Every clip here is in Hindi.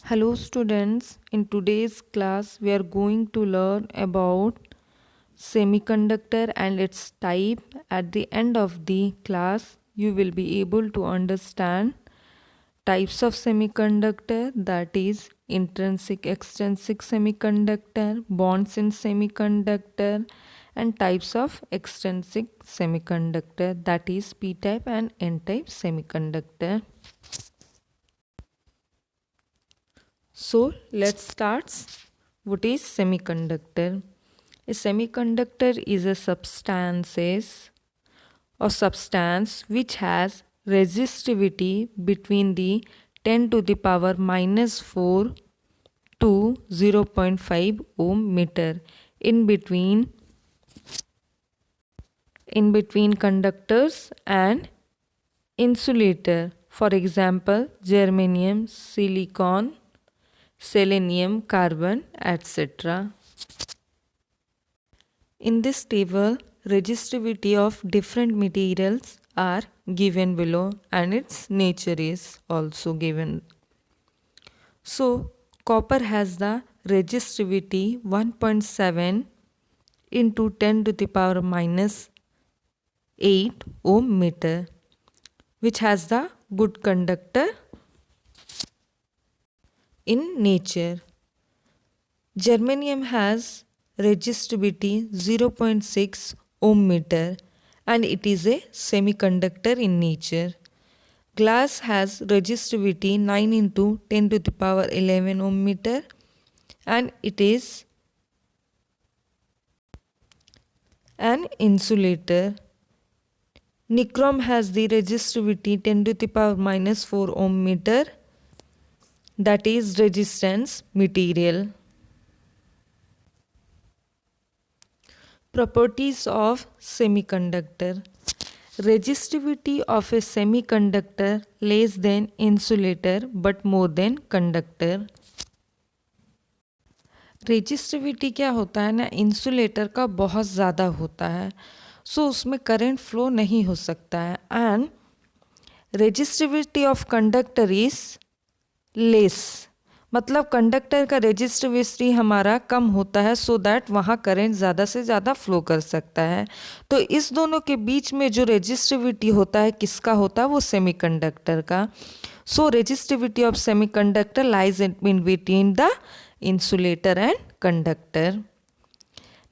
Hello students, in today's class we are going to learn about semiconductor and its type. At the end of the class you will be able to understand types of semiconductor, that is intrinsic extrinsic semiconductor, bonds in semiconductor, and types of extrinsic semiconductor, that is p type and n type semiconductor. So let's start. What is semiconductor? A semiconductor is a substance which has resistivity between the 10 to the power minus 4 to 0.5 ohm meter in between conductors and insulator. For example, germanium, silicon, selenium, carbon, etc. In this table, resistivity of different materials are given below and its nature is also given. So, copper has the resistivity 1.7 into 10 to the power minus 8 ohm meter, which has the good conductor in nature. Germanium has resistivity 0.6 ohm meter and it is a semiconductor in nature. Glass has resistivity 9 into 10 to the power 11 ohm meter and it is an insulator. Nichrome has the resistivity 10 to the power minus 4 ohm meter, that is resistance material. Properties of semiconductor. Resistivity of a semiconductor less than insulator but more than conductor. Resistivity क्या होता है ना, इंसुलेटर का बहुत ज़्यादा होता है, सो उसमें करंट फ्लो नहीं हो सकता है. And resistivity of conductor is less, मतलब कंडक्टर का रेजिस्टिविटी हमारा कम होता है सो दैट वहाँ करंट ज़्यादा से ज़्यादा फ्लो कर सकता है. तो इस दोनों के बीच में जो रेजिस्टिविटी होता है किसका होता है, वो सेमीकंडक्टर का. So resistivity of semiconductor lies in between the insulator and conductor.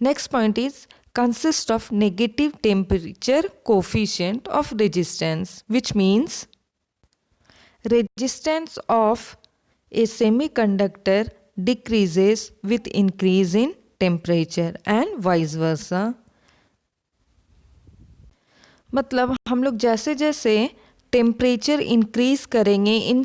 Next point is consist of negative temperature coefficient of resistance, which means resistance of a semiconductor decreases with increase in temperature and vice versa. मतलब हम लोग जैसे जैसे टेम्परेचर इंक्रीज करेंगे in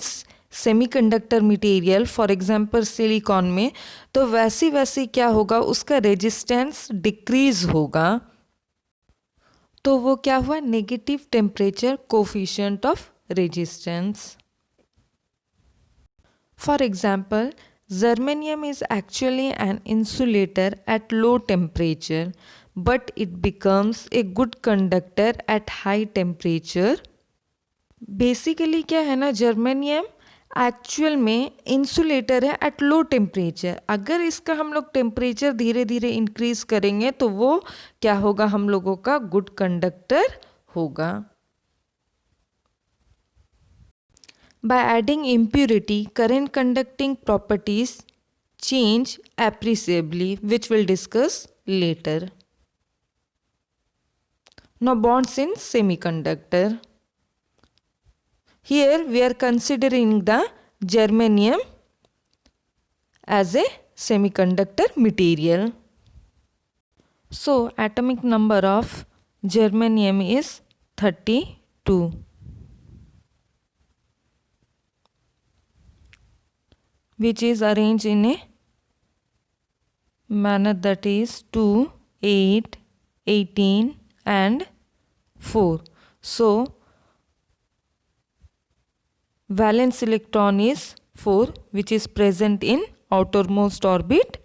semiconductor material, for example silicon में, तो वैसी वैसी क्या होगा, उसका रेजिस्टेंस डिक्रीज होगा. तो वो क्या हुआ, negative temperature coefficient of resistance. For example germanium is actually an insulator at low temperature but it becomes a good conductor at high temperature. Basically क्या है ना, जर्मेनियम एक्चुअल में इंसुलेटर है एट लो टेम्परेचर. अगर इसका हम लोग टेम्परेचर धीरे धीरे इंक्रीज करेंगे तो वो क्या होगा, हम लोगों का गुड कंडक्टर होगा. By adding impurity current conducting properties change appreciably, which will discuss later. Now bonds in semiconductor. Here we are considering the germanium as a semiconductor material. So atomic number of germanium is 32, which is arranged in a manner that is 2, 8, 18 and 4. So valence electron is 4, which is present in outermost orbit,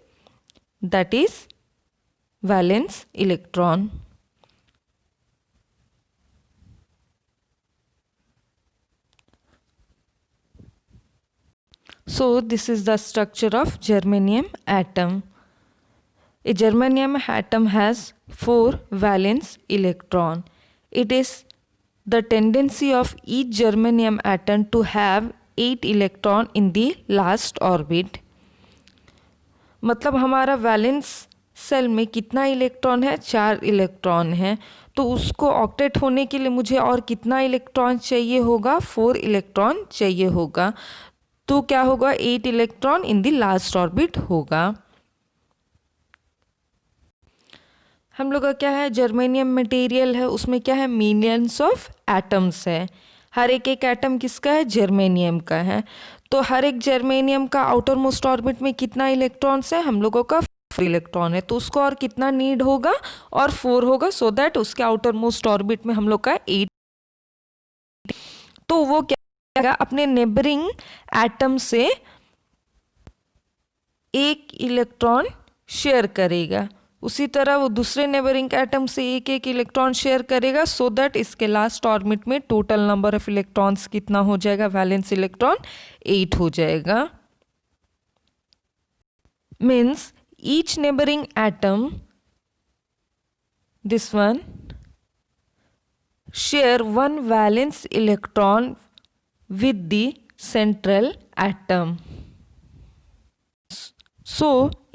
that is valence electron. So this is the structure of germanium atom. A germanium atom has 4 valence electron. It is the tendency of each germanium atom to have 8 electron in the last orbit. मतलब हमारा वैलेंस सेल में कितना इलेक्ट्रॉन है? 4 इलेक्ट्रॉन है। तो उसको ऑक्टेट होने के लिए मुझे और कितना इलेक्ट्रॉन चाहिए होगा? 4 इलेक्ट्रॉन चाहिए होगा। तो क्या होगा? 8 electron in the last orbit होगा। हम लोग का क्या है? जर्मेनियम मटेरियल है, उसमें क्या है? मिलियंस ऑफ एटम्स है। हर एक एटम किसका है? जर्मेनियम का है। तो हर एक जर्मेनियम का आउटर मोस्ट ऑर्बिट में कितना इलेक्ट्रॉन्स है? हम लोगों का 4 इलेक्ट्रॉन है। तो उसको और कितना नीड होगा? और 4 होगा, सो दैट उसके आउटर मोस्ट ऑर्बिट में हम लोग का 8। तो वो क्या करेगा? अपने नेबरिंग एटम से एक इलेक्ट्रॉन शेयर करेगा। उसी तरह वो दूसरे नेबरिंग एटम से एक एक इलेक्ट्रॉन शेयर करेगा, सो दैट इसके लास्ट ऑर्बिट में टोटल नंबर ऑफ इलेक्ट्रॉन्स कितना हो जाएगा? वैलेंस इलेक्ट्रॉन 8 हो जाएगा। Means each neighbouring atom, this one, share 1 valence electron with the central atom. So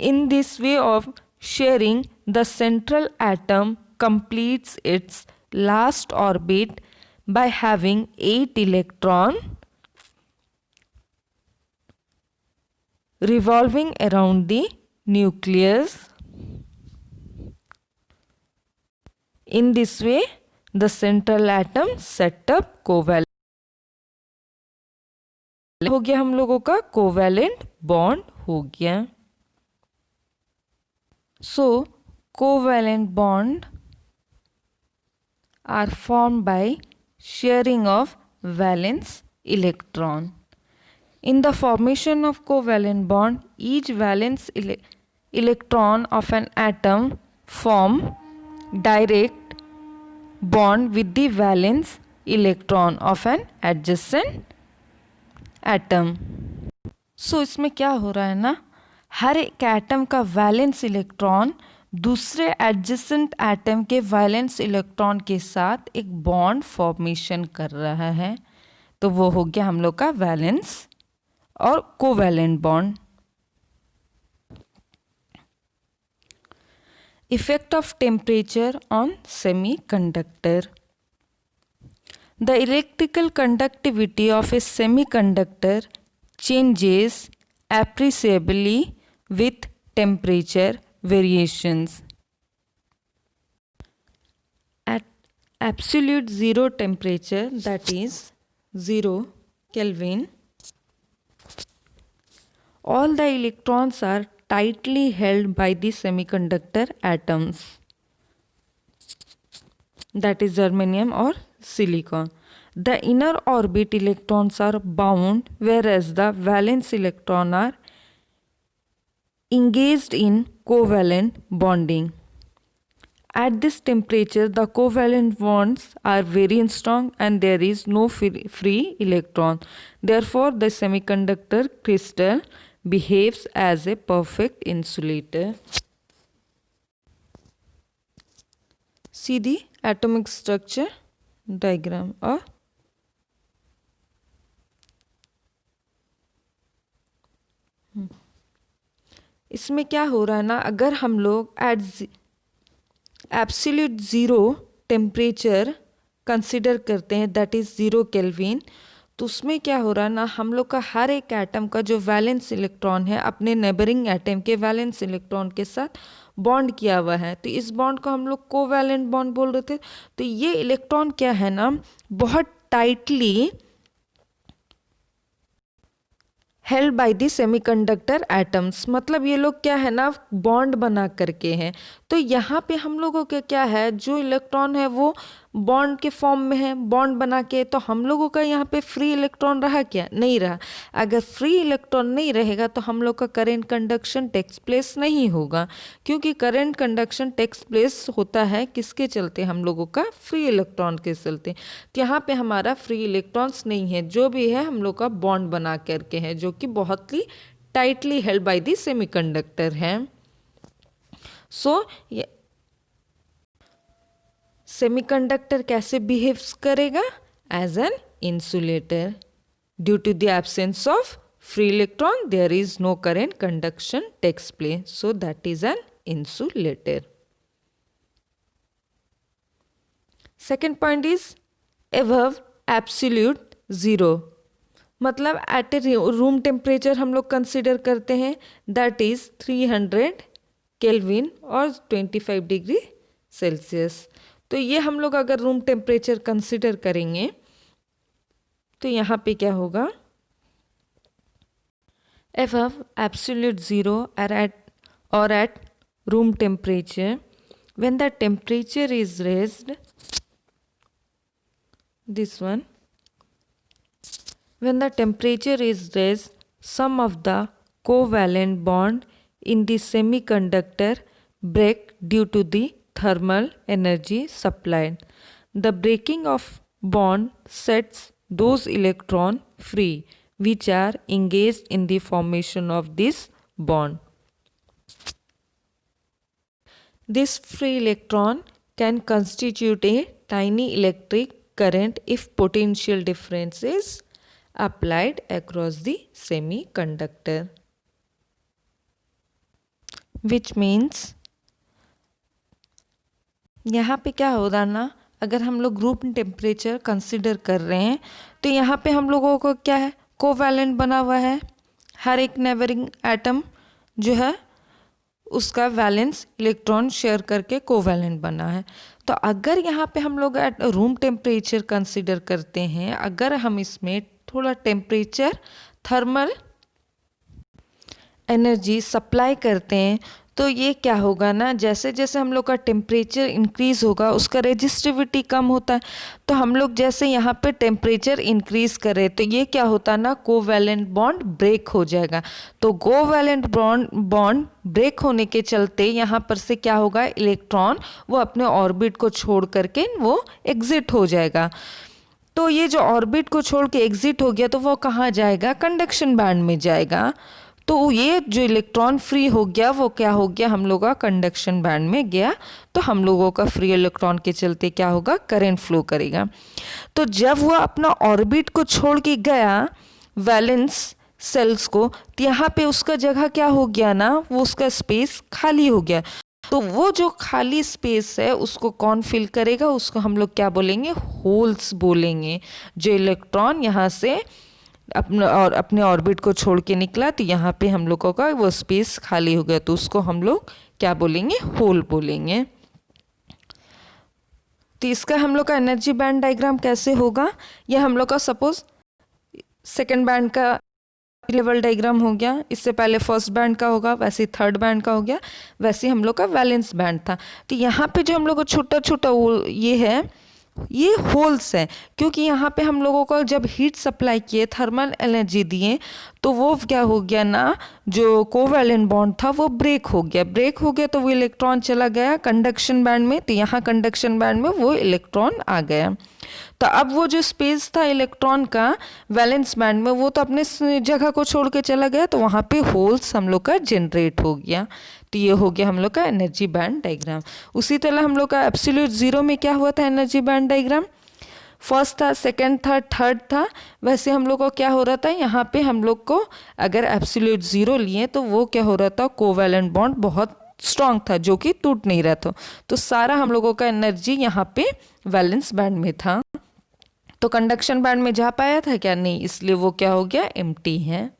in this way of sharing, the central atom completes its last orbit by having 8 electron revolving around the nucleus. In this way, the central atom set up covalent हो गया, हम लोगों का कोवैलेंट बॉन्ड हो गया। So covalent bond are form by sharing of valence electron. In the formation of covalent bond, each valence electron of an atom form direct bond with the valence electron of an adjacent atom. So इसमें क्या हो रहा है ना, हर एक एटम का वैलेंस इलेक्ट्रॉन दूसरे एडजेसेंट एटम के वैलेंस इलेक्ट्रॉन के साथ एक बॉन्ड फॉर्मेशन कर रहा है। तो वो हो गया हम लोग का वैलेंस और covalent bond. Effect of temperature on semiconductor. The electrical conductivity of a semiconductor changes appreciably with temperature variations. At absolute zero temperature, that is 0 Kelvin, all the electrons are tightly held by the semiconductor atoms, that is germanium or silicon. The inner orbit electrons are bound, whereas the valence electrons are engaged in covalent bonding. At this temperature, the covalent bonds are very strong and there is no free electron. Therefore, the semiconductor crystal behaves as a perfect insulator. See the atomic structure diagram. और इसमें क्या हो रहा है ना, अगर हम लोग at absolute zero temperature consider करते हैं, दैट इज़ 0 केल्विन, तो उसमें क्या हो रहा है ना, हम लोग का हर एक एटम का जो वैलेंस इलेक्ट्रॉन है अपने नेबरिंग एटम के वैलेंस इलेक्ट्रॉन के साथ बॉन्ड किया हुआ है। तो इस बॉन्ड को हम लोग कोवैलेंट बॉन्ड बोल रहे थे। तो ये इलेक्ट्रॉन क्या है ना, बहुत tightly held by the semiconductor atoms, मतलब ये लोग क्या है ना बॉन्ड बना करके हैं। तो यहाँ पे हम लोगों के क्या है, जो इलेक्ट्रॉन है वो बॉन्ड के फॉर्म में है, बॉन्ड बना के, तो हम लोगों का यहाँ पे फ्री इलेक्ट्रॉन रहा क्या, नहीं रहा। अगर फ्री इलेक्ट्रॉन नहीं रहेगा तो हम लोग का करंट कंडक्शन टेक्स प्लेस नहीं होगा, क्योंकि करंट कंडक्शन टेक्स प्लेस होता है किसके चलते, हम लोगों का फ्री इलेक्ट्रॉन के चलते। तो यहाँ पे हमारा फ्री इलेक्ट्रॉन्स नहीं है, जो भी है हम लोग का बॉन्ड बना करके है, जो कि बहुत ही tightly held by the semiconductor है। सो सेमीकंडक्टर कैसे बिहेव्स करेगा, as an insulator. Due to the absence of free electron there is no current conduction takes place, so that is an insulator. Second point is above absolute zero, मतलब एट ए रूम टेम्परेचर हम लोग कंसिडर करते हैं, दैट इज 300 केल्विन और 25 डिग्री सेल्सियस। तो ये हम लोग अगर रूम टेम्परेचर कंसिडर करेंगे तो यहाँ पे क्या होगा, above absolute zero or at room temperature, when the temperature is raised, this one, when the temperature is raised, some of the covalent bond in the semiconductor break due to the thermal energy supplied. The breaking of bond sets those electrons free which are engaged in the formation of this bond. This free electron can constitute a tiny electric current if potential difference is applied across the semiconductor, which means यहाँ पे क्या हो रहा ना, अगर हम लोग रूम टेम्परेचर कंसिडर कर रहे हैं तो यहाँ पे हम लोगों को क्या है, कोवैलेंट बना हुआ है, हर एक नेबरिंग एटम जो है उसका वैलेंस इलेक्ट्रॉन शेयर करके कोवैलेंट बना है। तो अगर यहाँ पे हम लोग रूम टेम्परेचर कंसिडर करते हैं, अगर हम इसमें थोड़ा टेम्परेचर थर्मल एनर्जी सप्लाई करते हैं तो ये क्या होगा ना, जैसे जैसे हम लोग का टेम्परेचर इंक्रीज़ होगा उसका रेजिस्टिविटी कम होता है। तो हम लोग जैसे यहाँ पे टेम्परेचर इंक्रीज़ करें तो ये क्या होता है ना, कोवैलेंट बॉन्ड ब्रेक हो जाएगा। तो कोवैलेंट बॉन्ड ब्रेक होने के चलते यहाँ पर से क्या होगा, इलेक्ट्रॉन वो अपने ऑर्बिट को छोड़ करके वो एग्जिट हो जाएगा। तो ये जो ऑर्बिट को छोड़ के एग्जिट हो गया तो वो कहाँ जाएगा, कंडक्शन बैंड में जाएगा। तो ये जो इलेक्ट्रॉन फ्री हो गया वो क्या हो गया, हम लोग का कंडक्शन बैंड में गया। तो हम लोगों का फ्री इलेक्ट्रॉन के चलते क्या होगा, करंट फ्लो करेगा। तो जब वो अपना ऑर्बिट को छोड़ के गया वैलेंस सेल्स को, तो यहाँ पे उसका जगह क्या हो गया ना, वो उसका स्पेस खाली हो गया। तो वो जो खाली स्पेस है उसको कौन फिल करेगा, उसको हम लोग क्या बोलेंगे, होल्स बोलेंगे। जो इलेक्ट्रॉन यहाँ से अपने ऑर्बिट को छोड़ के निकला तो यहाँ पे हम लोगों का वो स्पेस खाली हो गया, तो उसको हम लोग क्या बोलेंगे, होल बोलेंगे। तो इसका हम लोग का एनर्जी बैंड डायग्राम कैसे होगा, ये हम लोग का सपोज सेकंड बैंड का लेवल डायग्राम हो गया, इससे पहले फर्स्ट बैंड का होगा, वैसे थर्ड बैंड का हो गया, वैसे हम लोग का वैलेंस बैंड था। तो यहाँ पे जो हम लोग का छोटा छोटा ये है, ये होल्स है, क्योंकि यहाँ पे हम लोगों को जब हीट सप्लाई किए, थर्मल एनर्जी दिए, तो वो क्या हो गया ना, जो कोवैलेंट बॉन्ड था वो ब्रेक हो गया तो वो इलेक्ट्रॉन चला गया कंडक्शन बैंड में। तो यहाँ कंडक्शन बैंड में वो इलेक्ट्रॉन आ गया। तो अब वो जो स्पेस था इलेक्ट्रॉन का वैलेंस बैंड में, वो तो अपने जगह को छोड़ के चला गया, तो वहाँ पे होल्स हम लोग का जनरेट हो गया। तो ये हो गया हम लोग का एनर्जी बैंड डायग्राम। उसी तरह हम लोग का एब्सोल्यूट जीरो में क्या हुआ था एनर्जी बैंड डायग्राम, फर्स्ट था, सेकंड था, थर्ड था, वैसे हम लोग को क्या हो रहा था, यहाँ पे हम लोग को अगर एब्सोल्यूट जीरो लिए तो वो क्या हो रहा था, कोवैलेंट बॉन्ड बहुत स्ट्रांग था जो कि टूट नहीं रहा था। तो सारा हम लोगों का एनर्जी यहाँ पे वैलेंस बैंड में था। तो कंडक्शन बैंड में जा पाया था क्या, नहीं, इसलिए वो क्या हो गया, एम्प्टी है।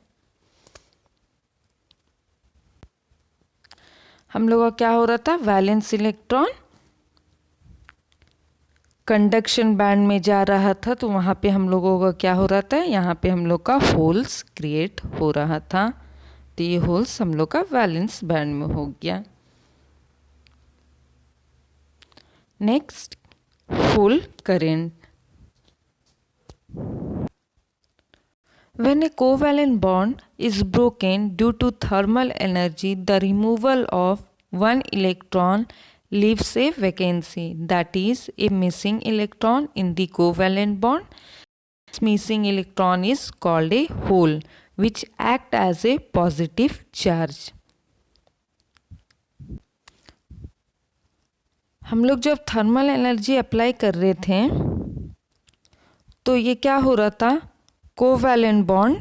हम लोग का क्या हो रहा था, वैलेंस इलेक्ट्रॉन कंडक्शन बैंड में जा रहा था, तो वहाँ पे हम लोगों का क्या हो रहा था, यहाँ पे हम लोग का होल्स क्रिएट हो रहा था। तो ये होल्स हम लोग का वैलेंस बैंड में हो गया। Next, Hole current. When a covalent bond is broken due to thermal energy, the removal of one electron leaves a vacancy, that is, a missing electron in the covalent bond. This missing electron is called a hole, which act as a positive charge. हम लोग जब थर्मल एनर्जी अप्लाई कर रहे थे तो ये क्या हो रहा था, कोवैलेंट बॉन्ड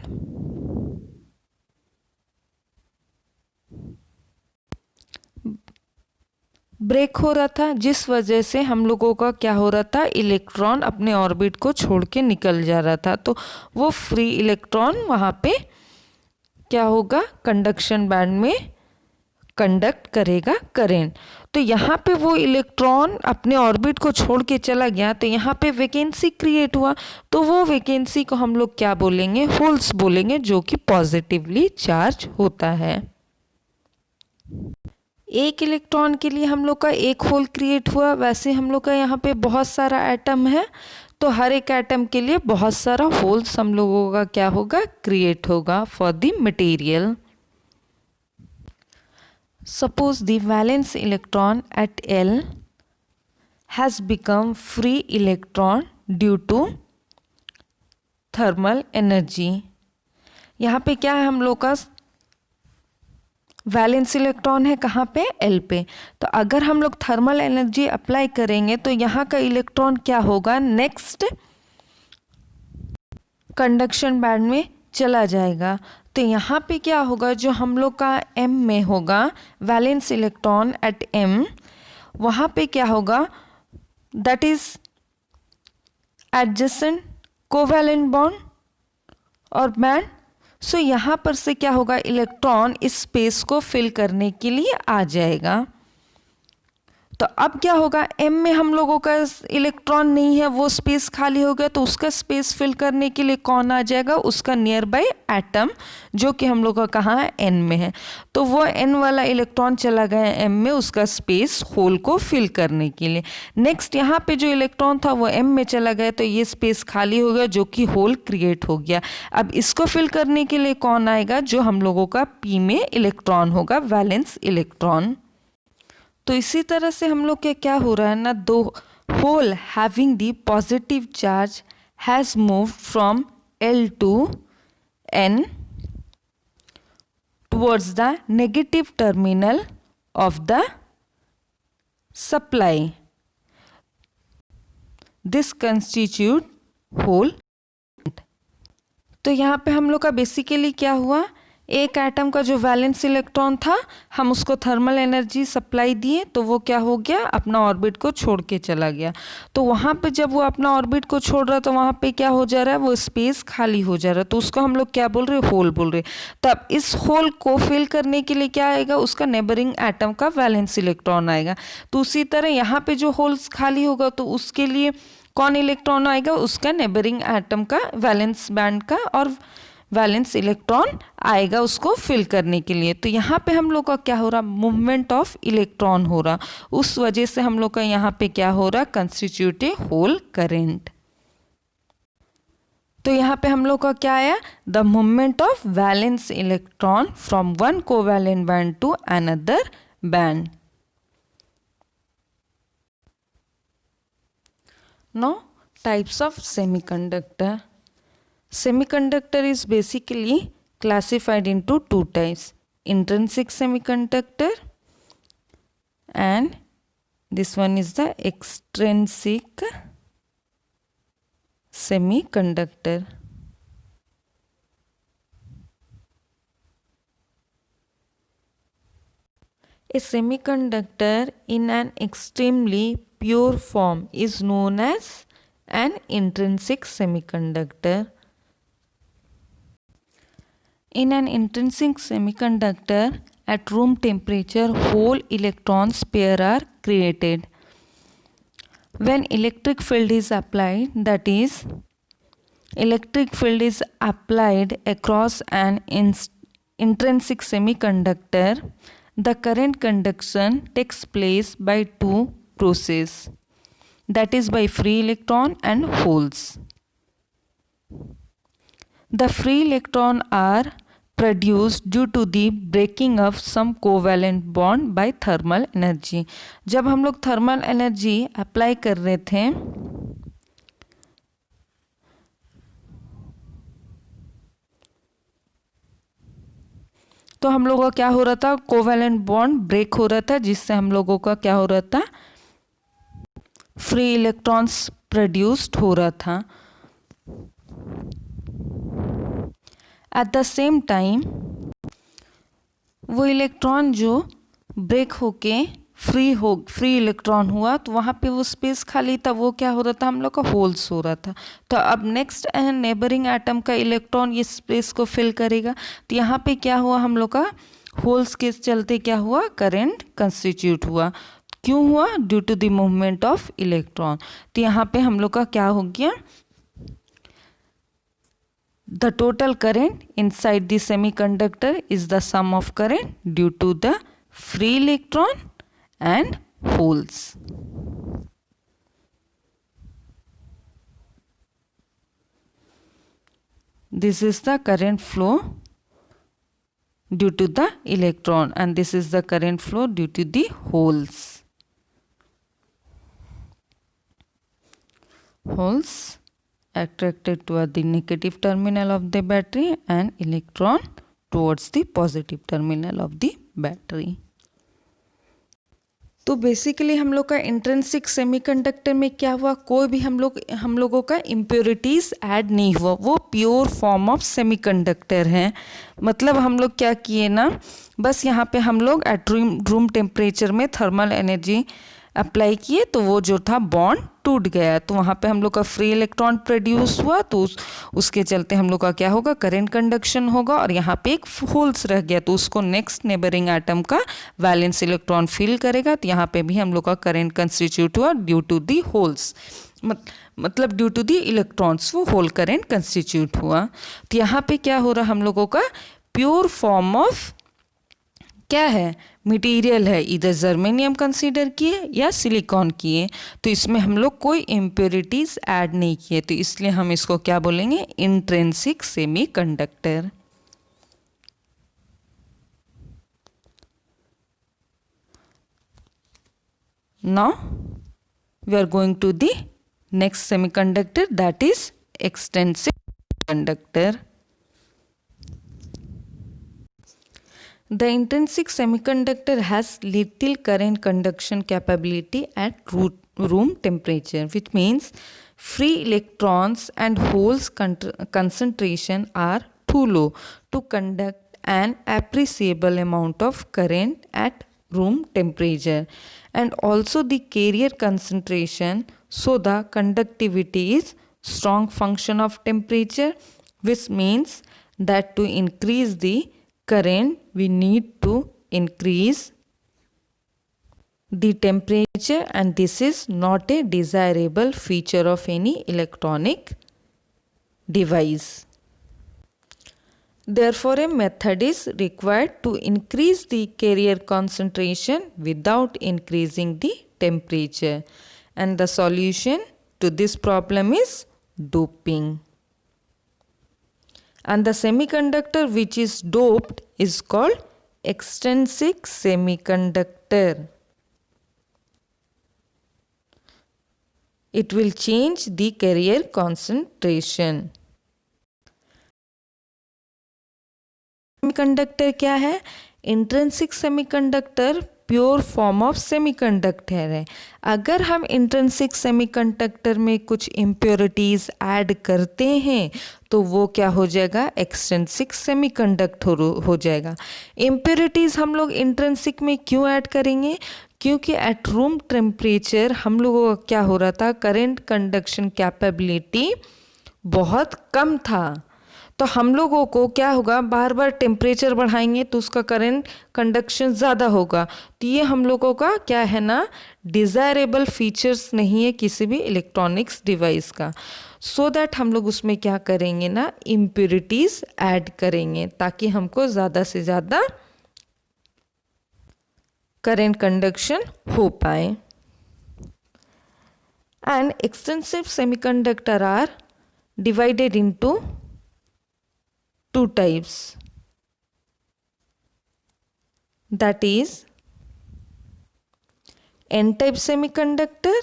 ब्रेक हो रहा था, जिस वजह से हम लोगों का क्या हो रहा था, इलेक्ट्रॉन अपने ऑर्बिट को छोड़ के निकल जा रहा था। तो वो फ्री इलेक्ट्रॉन वहाँ पे क्या होगा, कंडक्शन बैंड में कंडक्ट करेगा करंट। तो यहाँ पे वो इलेक्ट्रॉन अपने ऑर्बिट को छोड़ के चला गया, तो यहाँ पे वैकेंसी क्रिएट हुआ। तो वो वैकेंसी को हम लोग क्या बोलेंगे, होल्स बोलेंगे, जो कि पॉजिटिवली चार्ज होता है। एक इलेक्ट्रॉन के लिए हम लोग का एक होल क्रिएट हुआ, वैसे हम लोग का यहाँ पे बहुत सारा एटम है, तो हर एक एटम के लिए बहुत सारा होल्स हम लोगों का क्या होगा, क्रिएट होगा for the material. Suppose the valence electron at L has become free electron due to thermal energy. यहाँ पे क्या है, हम लोग का वैलेंस इलेक्ट्रॉन है कहाँ पे, L पे। तो अगर हम लोग थर्मल एनर्जी अप्लाई करेंगे तो यहाँ का इलेक्ट्रॉन क्या होगा, नेक्स्ट कंडक्शन बैंड में चला जाएगा। तो यहाँ पे क्या होगा, जो हम लोग का M में होगा वैलेंस इलेक्ट्रॉन एट M, वहाँ पे क्या होगा, that is adjacent covalent bond और बैंड। सो यहाँ पर से क्या होगा, इलेक्ट्रॉन इस स्पेस को फिल करने के लिए आ जाएगा। तो अब क्या होगा, M में हम लोगों का इलेक्ट्रॉन नहीं है, वो स्पेस खाली हो गया, तो उसका स्पेस फिल करने के लिए कौन आ जाएगा, उसका नियर बाय एटम, जो कि हम लोग का कहाँ है, N में है। तो वो N वाला इलेक्ट्रॉन चला गया M में, उसका स्पेस होल को फिल करने के लिए। नेक्स्ट यहाँ पे जो इलेक्ट्रॉन था वो M में चला गया, तो ये स्पेस खाली हो गया, जो कि होल क्रिएट हो गया। अब इसको फिल करने के लिए कौन आएगा, जो हम लोगों का P में इलेक्ट्रॉन होगा, वैलेंस इलेक्ट्रॉन। तो इसी तरह से हम लोग के क्या हो रहा है ना, दो hole having the positive charge has moved from L to N towards the negative terminal of the supply. This constitute hole. तो यहाँ पे हम लोग का बेसिकली क्या हुआ, एक एटम का जो वैलेंस इलेक्ट्रॉन था, हम उसको थर्मल एनर्जी सप्लाई दिए, तो वो क्या हो गया, अपना ऑर्बिट को छोड़ के चला गया। तो वहाँ पे जब वो अपना ऑर्बिट को छोड़ रहा है, तो वहाँ पे क्या हो जा रहा है, वो स्पेस खाली हो जा रहा है, तो उसको हम लोग क्या बोल रहे हैं, होल बोल रहे हैं। तब इस होल को फिल करने के लिए क्या आएगा, उसका नेबरिंग एटम का वैलेंस इलेक्ट्रॉन आएगा। तो उसी तरह यहाँ पे जो होल्स खाली होगा, तो उसके लिए कौन इलेक्ट्रॉन आएगा, उसका नेबरिंग एटम का वैलेंस बैंड का और वैलेंस इलेक्ट्रॉन आएगा उसको फिल करने के लिए। तो यहाँ पे हम लोग का क्या हो रहा, मूवमेंट ऑफ इलेक्ट्रॉन हो रहा, उस वजह से हम लोग का यहाँ पे क्या हो रहा, कंस्टिट्यूट ए होल करंट। तो यहाँ पे हम लोग का क्या आया, the movement of valence electron from one covalent band to another band. Now types of semiconductor. Semiconductor is basically classified into two types, intrinsic semiconductor and this one is the extrinsic semiconductor. A semiconductor in an extremely pure form is known as an intrinsic semiconductor. In an intrinsic semiconductor, at room temperature, whole electrons pair are created. When electric field is applied, that is, electric field is applied across an intrinsic semiconductor, the current conduction takes place by two processes. that is by free electron and holes. The free electron are produced due to the breaking of some covalent bond by thermal energy. जब हम लोग थर्मल एनर्जी अप्लाई कर रहे थे तो हम लोगों का क्या हो रहा था, कोवैलेंट बॉन्ड ब्रेक हो रहा था, जिससे हम लोगों का क्या हो रहा था, फ्री इलेक्ट्रॉन्स प्रोड्यूस्ड हो रहा था. एट द सेम टाइम वो इलेक्ट्रॉन जो ब्रेक होके फ्री इलेक्ट्रॉन हुआ तो वहाँ पे वो स्पेस खाली था, वो क्या हो रहा था, हम लोग का होल्स हो रहा था. तो अब नेक्स्ट नेबरिंग एटम का इलेक्ट्रॉन ये स्पेस को फिल करेगा. तो यहाँ पे क्या हुआ, हम लोग का होल्स के चलते क्या हुआ, करंट कंस्टिट्यूट हुआ. क्यों हुआ, due to the movement of electron. तो यहाँ पे हम लोग का क्या हो गया, the total current inside the semiconductor is the sum of current due to the free electron and holes. This is the current flow due to the electron and this is the current flow due to the holes. Holes attracted toward the negative terminal of the battery and electron towards the positive terminal of the battery. तो बेसिकली हम लोग का इंट्रिंसिक सेमीकंडक्टर में क्या हुआ, कोई भी हम लोगों का इम्प्योरिटीज़ ऐड नहीं हुआ, वो प्योर फॉर्म ऑफ सेमीकंडक्टर है. मतलब हम लोग क्या किए ना, बस यहाँ पे हम लोग एट रूम टेम्परेचर में थर्मल एनर्जी अप्लाई किए तो वो जो था बॉन्ड टूट गया. तो वहाँ पे हम लोग का फ्री इलेक्ट्रॉन प्रोड्यूस हुआ तो उसके चलते हम लोग का क्या होगा, करंट कंडक्शन होगा. और यहाँ पे एक होल्स रह गया तो उसको नेक्स्ट नेबरिंग एटम का वैलेंस इलेक्ट्रॉन फिल करेगा. तो यहाँ पे भी हम लोग का करंट कंस्टिट्यूट हुआ ड्यू टू दी होल्स, मतलब ड्यू टू दी इलेक्ट्रॉन्स वो होल करंट कंस्टिट्यूट हुआ. तो यहाँ पे क्या हो रहा, हम लोगों का प्योर फॉर्म ऑफ क्या है, मटेरियल है, इधर जर्मेनियम कंसीडर किए या सिलिकॉन किए. तो इसमें हम लोग कोई इम्प्योरिटीज़ ऐड नहीं किए, तो इसलिए हम इसको क्या बोलेंगे, intrinsic semiconductor. Now we are going to the next semiconductor, that is extensive conductor. The intrinsic semiconductor has little current conduction capability at room temperature, which means free electrons and holes concentration are too low to conduct an appreciable amount of current at room temperature, and also the carrier concentration, so the conductivity is strong function of temperature, which means that to increase the current we need to increase the temperature, and this is not a desirable feature of any electronic device. Therefore a method is required to increase the carrier concentration without increasing the temperature, and the solution to this problem is doping. And the semiconductor which is doped is called extrinsic semiconductor. It will change the carrier concentration. Semiconductor क्या है, intrinsic semiconductor pure form of semiconductor है. अगर हम इंट्रिंसिक सेमीकंडक्टर में कुछ इम्प्योरिटीज़ ऐड करते हैं तो वो क्या हो जाएगा, एक्सट्रिंसिक सेमीकंडक्टर हो जाएगा. इम्प्योरिटीज़ हम लोग इंट्रिंसिक में क्यों ऐड करेंगे, क्योंकि एट रूम टेम्परेचर हम लोगों का क्या हो रहा था, करंट कंडक्शन कैपेबिलिटी बहुत कम था. तो हम लोगों को क्या होगा, बार बार टेम्परेचर बढ़ाएंगे तो उसका करंट कंडक्शन ज़्यादा होगा. तो ये हम लोगों का क्या है ना, डिज़ायरेबल फीचर्स नहीं है किसी भी इलेक्ट्रॉनिक्स डिवाइस का. सो दैट हम लोग उसमें क्या करेंगे ना, इम्प्योरिटीज़ ऐड करेंगे ताकि हमको ज़्यादा से ज़्यादा करंट कंडक्शन हो पाए. And extensive semiconductor are divided into two types, that is N-type semiconductor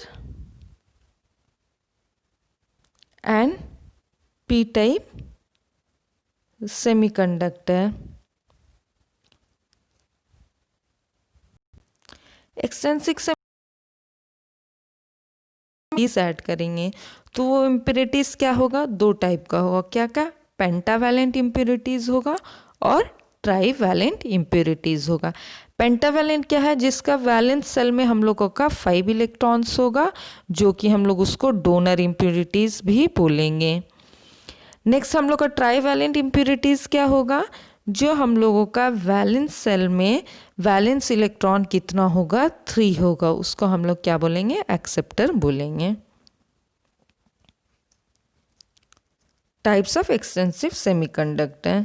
and P-type semiconductor. Extensive add करेंगे तो वो इम्प्योरिटीज क्या होगा, दो टाइप का होगा, क्या क्या, पेंटावैलेंट इम्प्योरिटीज होगा और ट्राईवैलेंट इम्प्योरिटीज होगा। पेंटावैलेंट क्या है, जिसका वैलेंस सेल में हम लोगों का 5 इलेक्ट्रॉन्स होगा, जो कि हम लोग उसको डोनर इम्प्योरिटीज भी बोलेंगे। नेक्स्ट हम लोग का ट्राईवैलेंट इम्प्योरिटीज क्या होगा, जो हम लोगों का वैलेंस सेल में वैलेंस इलेक्ट्रॉन कितना होगा, 3 होगा, उसको हम लोग क्या बोलेंगे, एक्सेप्टर बोलेंगे। Types of extensive semiconductor,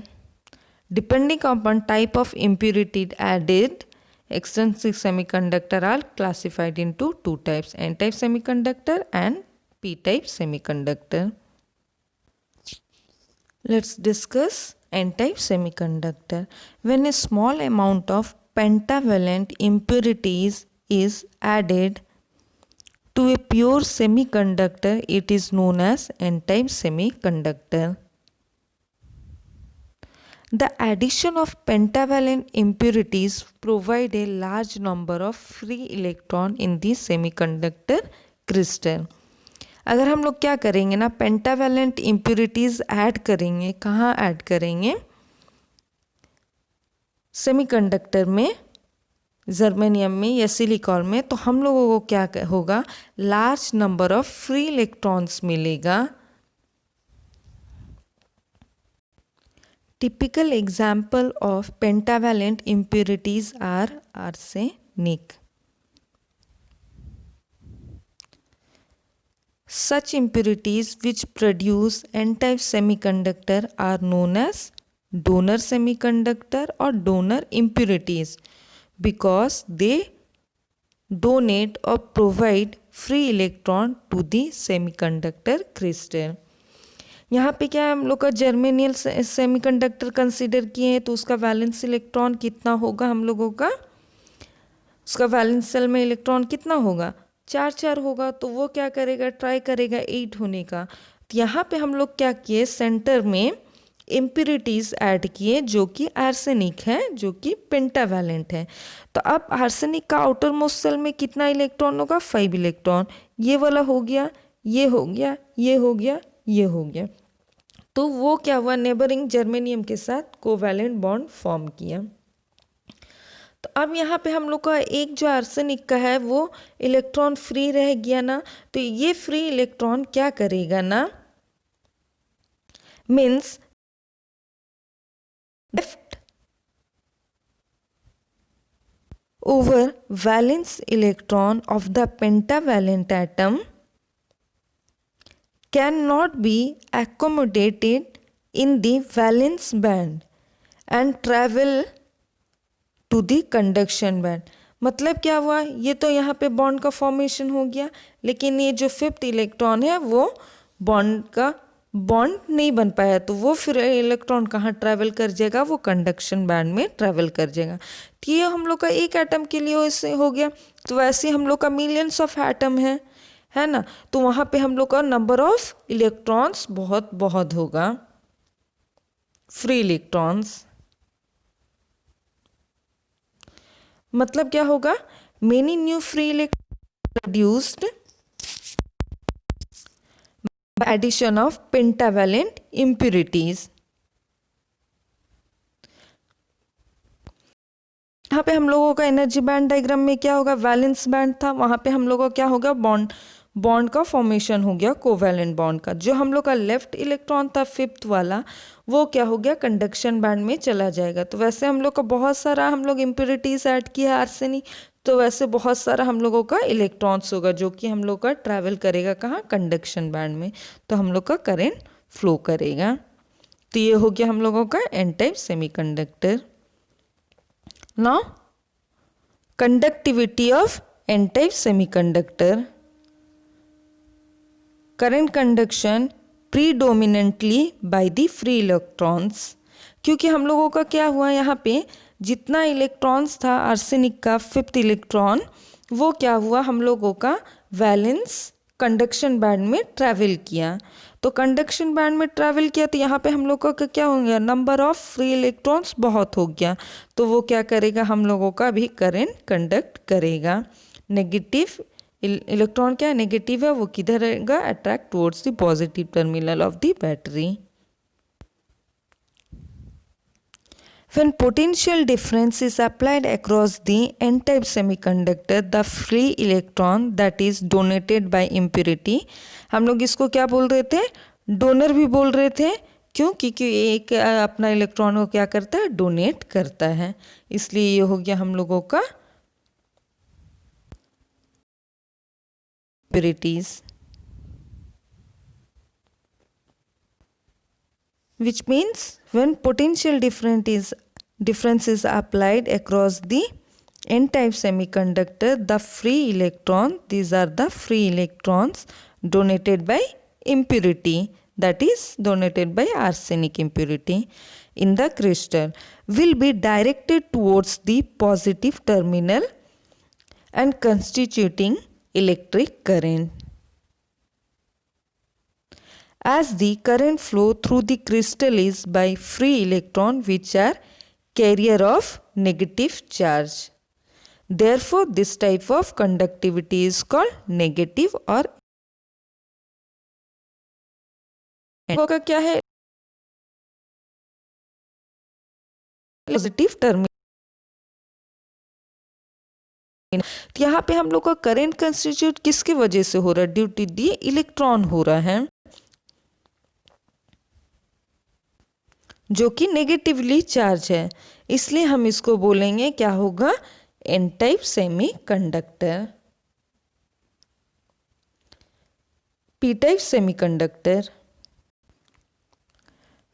depending upon type of impurity added, extensive semiconductor are classified into two types, N-type semiconductor and P-type semiconductor. Let's discuss N-type semiconductor. When a small amount of pentavalent impurities is added to a pure semiconductor, it is known as N-type semiconductor. The addition of pentavalent impurities provide a large number of free electron in the semiconductor crystal. अगर हम लोग क्या करेंगे ना, पेंटावैलेंट इम्प्योरिटीज ऐड करेंगे, कहाँ ऐड करेंगे, सेमीकंडक्टर में, जर्मेनियम में या सिलिकॉन में, तो हम लोगों को क्या होगा, large number of free electrons मिलेगा। Typical example of pentavalent impurities are arsenic. Such impurities which produce N-type semiconductor are known as donor semiconductor or donor impurities because they donate or provide free electron to the semiconductor crystal. यहाँ पे क्या हम लोग का जर्मेनियल सेमीकंडक्टर कंसीडर किए हैं, तो उसका वैलेंस इलेक्ट्रॉन कितना होगा, हम लोगों का उसका वैलेंस सेल में इलेक्ट्रॉन कितना होगा, 4 होगा, तो वो क्या करेगा, ट्राई करेगा 8 होने का। तो यहाँ पे हम लोग क्या किए, सेंटर में इम्प्योरिटीज ऐड किए जो कि आर्सेनिक है, जो कि पेंटावैलेंट है। तो अब आर्सेनिक का आउटर मोस्ट सेल में कितना इलेक्ट्रॉन होगा, 5 इलेक्ट्रॉन, ये वाला हो गया, ये हो गया, ये हो गया, ये हो गया, तो वो क्या हुआ, नेबरिंग जर्मेनियम के साथ कोवैलेंट बॉन्ड फॉर्म किया। तो अब यहाँ पे हम लोग का एक जो आर्सेनिक का है वो इलेक्ट्रॉन फ्री रह गया ना, तो ये फ्री इलेक्ट्रॉन क्या करेगा ना, means left over valence electron of the pentavalent atom cannot be accommodated in the valence band and travel to the conduction band. मतलब क्या हुआ, ये तो यहाँ पे बॉन्ड का फॉर्मेशन हो गया, लेकिन ये जो 5th इलेक्ट्रॉन है वो बॉन्ड नहीं बन पाया, तो वो फिर इलेक्ट्रॉन कहाँ ट्रैवल कर जाएगा, वो कंडक्शन बैंड में ट्रैवल कर जाएगा। तो ये हम लोग का एक एटम के लिए ऐसे हो गया, तो वैसे हम लोग का मिलियंस ऑफ एटम है ना, तो वहाँ पे हम लोग का नंबर ऑफ इलेक्ट्रॉन्स बहुत बहुत होगा, फ्री इलेक्ट्रॉन्स। मतलब क्या होगा, many new free electron produced by addition of pentavalent impurities. यहाँ पे हम लोगों का एनर्जी बैंड डायग्राम में क्या होगा, वैलेंस बैंड था, वहाँ पे हम लोगों का क्या होगा, बॉन्ड का फॉर्मेशन हो गया कोवैलेंट बॉन्ड का। जो हम लोग का लेफ्ट इलेक्ट्रॉन था 5th वाला, वो क्या हो गया, कंडक्शन बैंड में चला जाएगा। तो वैसे हम लोग का बहुत सारा हम लोग इम्प्योरिटीज ऐड किया आर्सेनिक, तो वैसे बहुत सारा हम लोगों का इलेक्ट्रॉन्स होगा जो कि हम लोग का ट्रैवल करेगा कहाँ, कंडक्शन बैंड में, तो हम लोग का करेंट फ्लो करेगा। तो ये हो गया हम लोगों का N type semiconductor. Now conductivity of n-type semiconductor. 1 electron per unit volume. Current conduction predominantly by the free electrons, क्योंकि हम लोगों का क्या हुआ यहाँ पे, जितना इलेक्ट्रॉन्स था आर्सेनिक का फिफ्थ इलेक्ट्रॉन, वो क्या हुआ हम लोगों का वैलेंस कंडक्शन बैंड में ट्रैवल किया। तो कंडक्शन बैंड में ट्रैवल किया तो यहाँ पे हम लोगों का क्या हो गया, नंबर ऑफ फ्री इलेक्ट्रॉन्स बहुत हो गया, तो वो क्या करेगा, हम लोगों का भी करंट कंडक्ट करेगा। नेगेटिव इलेक्ट्रॉन क्या है, नेगेटिव है, वो किधर रहेगा, attract towards the positive terminal of the battery. When potential difference is applied across the n-type semiconductor, the free electron that is donated by impurity, हम लोग इसको क्या बोल रहे थे, डोनर भी बोल रहे थे, क्यों, क्योंकि एक अपना इलेक्ट्रॉन को क्या करता है, डोनेट करता है, इसलिए ये हो गया हम लोगों का impurities, which means when potential difference is applied across the n-type semiconductor, the free electron, these are the free electrons donated by impurity, that is donated by arsenic impurity in the crystal, will be directed towards the positive terminal and constituting electric current. As the current flow through the crystal is by free electron which are carrier of negative charge. Therefore, this type of conductivity is called negative or का क्या है, पॉजिटिव टर्मिनल। यहाँ पे हम लोग का करंट कंस्टिट्यूट किसके वजह से हो रहा है, ड्यू टू दी इलेक्ट्रॉन हो रहा है जो कि नेगेटिवली चार्ज है, इसलिए हम इसको बोलेंगे क्या होगा, N type semiconductor. P type semiconductor,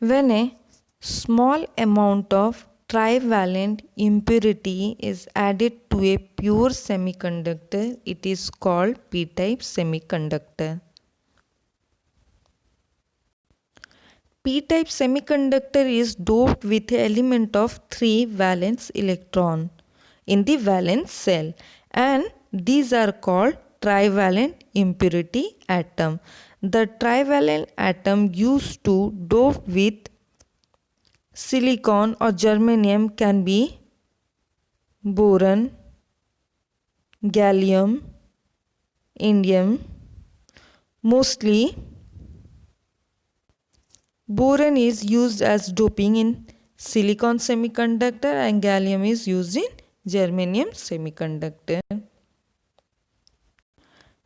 when a small amount of trivalent impurity is added to a pure semiconductor, it is called p-type semiconductor. P-type semiconductor is doped with an element of 3 valence electron in the valence shell, and these are called trivalent impurity atom. The trivalent atom used to dope with silicon or germanium can be boron, gallium, indium. Mostly boron is used as doping in silicon semiconductor and gallium is used in germanium semiconductor.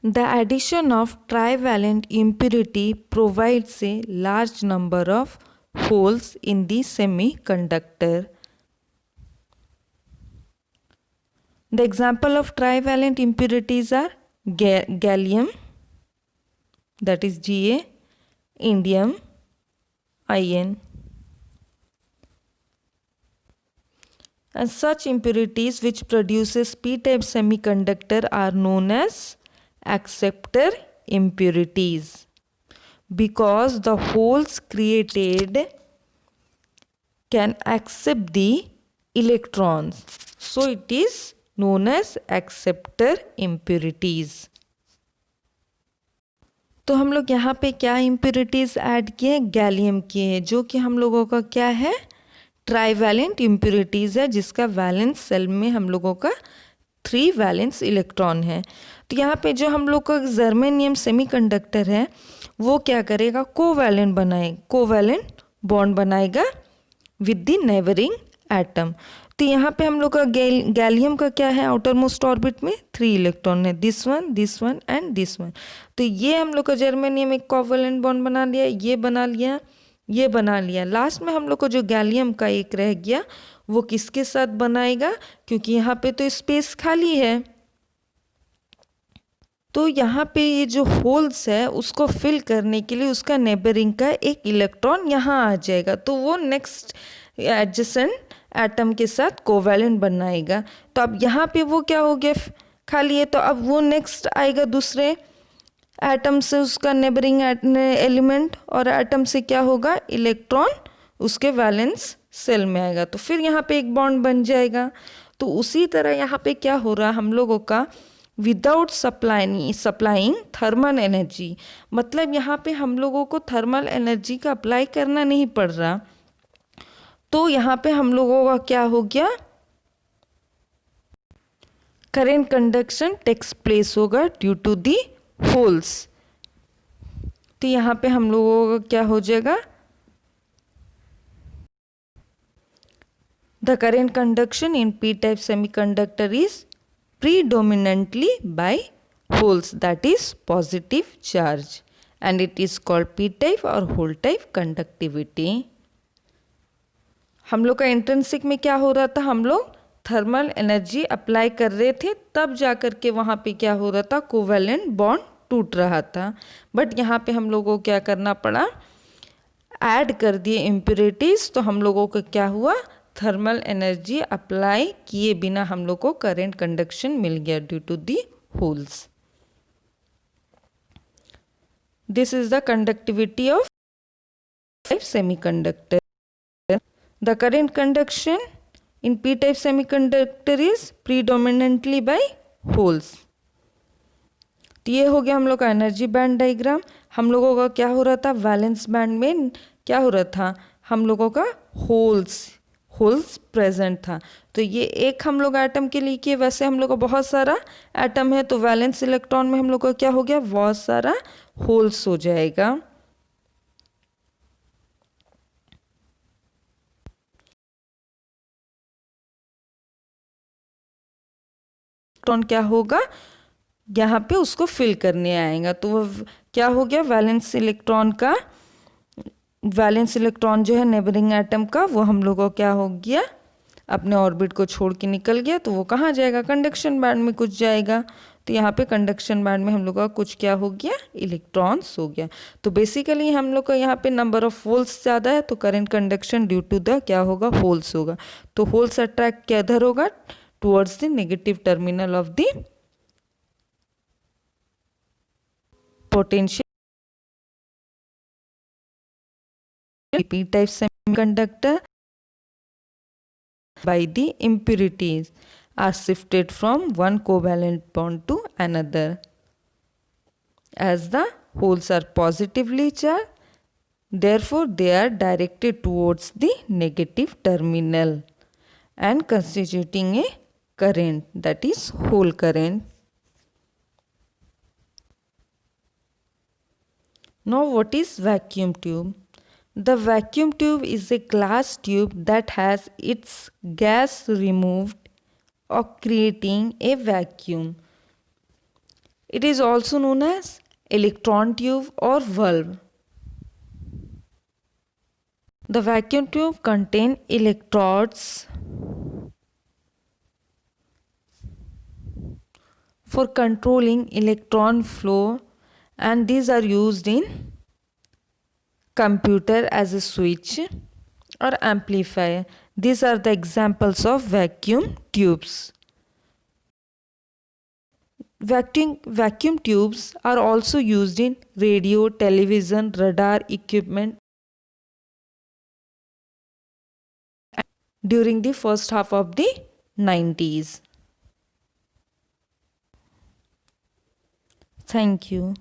The addition of trivalent impurity provides a large number of holes in the semiconductor. The example of trivalent impurities are gallium, that is Ga, indium, In. And such impurities which produces p-type semiconductor are known as acceptor impurities, because the holes created can accept the electrons, so it is known as acceptor impurities. तो हम लोग यहाँ पे क्या इम्प्योरिटीज़ ऐड किए, गैलियम किए, जो कि हम लोगों का क्या है, ट्राईवैलेंट इम्प्योरिटीज़ है, जिसका वैलेंस सेल में हम लोगों का 3 वैलेंस इलेक्ट्रॉन है। तो यहाँ पे जो हम लोग का जर्मेनियम सेमीकंडक्टर है वो क्या करेगा, कोवैलेंट बॉन्ड बनाएगा विद द नेबरिंग एटम। तो यहाँ पे हम लोग का गैलियम का क्या है, आउटर मोस्ट ऑर्बिट में 3 इलेक्ट्रॉन है, this one and this one. तो ये हम लोग का जर्मेनियम एक कोवैलेंट बॉन्ड बना लिया, ये बना लिया। लास्ट में हम लोग को जो गैलियम का एक रह गया वो किसके साथ बनाएगा, क्योंकि यहाँ पे तो स्पेस खाली है, तो यहाँ पे ये जो होल्स है उसको फिल करने के लिए उसका नेबरिंग का एक इलेक्ट्रॉन यहाँ आ जाएगा, तो वो नेक्स्ट एडजेसेंट एटम के साथ कोवैलेंट बनाएगा। तो अब यहाँ पे वो क्या हो गया, खाली है, तो अब वो नेक्स्ट आएगा दूसरे एटम से उसका नेबरिंग एलिमेंट, और एटम से क्या होगा, इलेक्ट्रॉन उसके वैलेंस सेल में आएगा, तो फिर यहाँ पे एक बॉन्ड बन जाएगा। तो उसी तरह यहाँ पे क्या हो रहा है हम लोगों का, विदाउट सप्लाइंग थर्मल एनर्जी, मतलब यहाँ पे हम लोगों को थर्मल एनर्जी का अप्लाई करना नहीं पड़ रहा। तो यहाँ पे हम लोगों का क्या हो गया, करंट कंडक्शन टेक्स प्लेस होगा ड्यू टू दी होल्स। तो यहाँ पे हम लोगों का क्या हो जाएगा, the current conduction in P type semiconductor is predominantly by holes, that is positive charge, and it is called p type or hole type conductivity। हम लोग का इंट्रिंसिक में क्या हो रहा था, हम लोग थर्मल एनर्जी अप्लाई कर रहे थे, तब जा कर के वहाँ पे क्या हो रहा था, कोवेलेंट बॉन्ड टूट रहा था। बट यहाँ पे हम लोगों को क्या करना पड़ा, ऐड कर दिए इम्प्योरिटीज, तो हम लोगों को क्या हुआ, थर्मल एनर्जी अप्लाई किए बिना हम लोग को करंट कंडक्शन मिल गया due to the holes. This is the conductivity of semiconductor. The current conduction in P type semiconductor is predominantly by holes. तो ये हो गया हम लोग का एनर्जी बैंड डायग्राम। हम लोगों का क्या हो रहा था, वैलेंस बैंड में क्या हो रहा था, हम लोगों का होल्स प्रेजेंट था। तो ये एक हम लोग एटम के लिए किए, वैसे हम लोग का बहुत सारा एटम है, तो वैलेंस इलेक्ट्रॉन में हम लोग का क्या हो गया, बहुत सारा होल्स हो जाएगा। इलेक्ट्रॉन क्या होगा, यहाँ पे उसको फिल करने आएगा, तो वो क्या हो गया, वैलेंस इलेक्ट्रॉन जो है नेबरिंग एटम का, वो हम लोग को क्या हो गया, अपने ऑर्बिट को छोड़ के निकल गया, तो वो कहाँ जाएगा, कंडक्शन बैंड में कुछ जाएगा। तो यहाँ पे कंडक्शन बैंड में हम लोग का कुछ क्या हो गया, इलेक्ट्रॉन्स हो गया। तो बेसिकली हम लोग का यहाँ पे नंबर ऑफ होल्स ज़्यादा है, तो current conduction due to the क्या होगा, होल्स होगा। तो होल्स अट्रैक्ट किधर होगा, towards the negative terminal of the potential p type semiconductor by the impurities are shifted from one covalent bond to another. As the holes are positively charged, therefore they are directed towards the negative terminal and constituting a current, that is hole current. Now what is vacuum tube? The vacuum tube is a glass tube that has its gas removed or creating a vacuum. It is also known as electron tube or valve. The vacuum tube contains electrodes for controlling electron flow, and these are used in computer as a switch or amplifier. These are the examples of vacuum tubes. Vacuum tubes are also used in radio, television, radar equipment during the first half of the 90s. Thank you.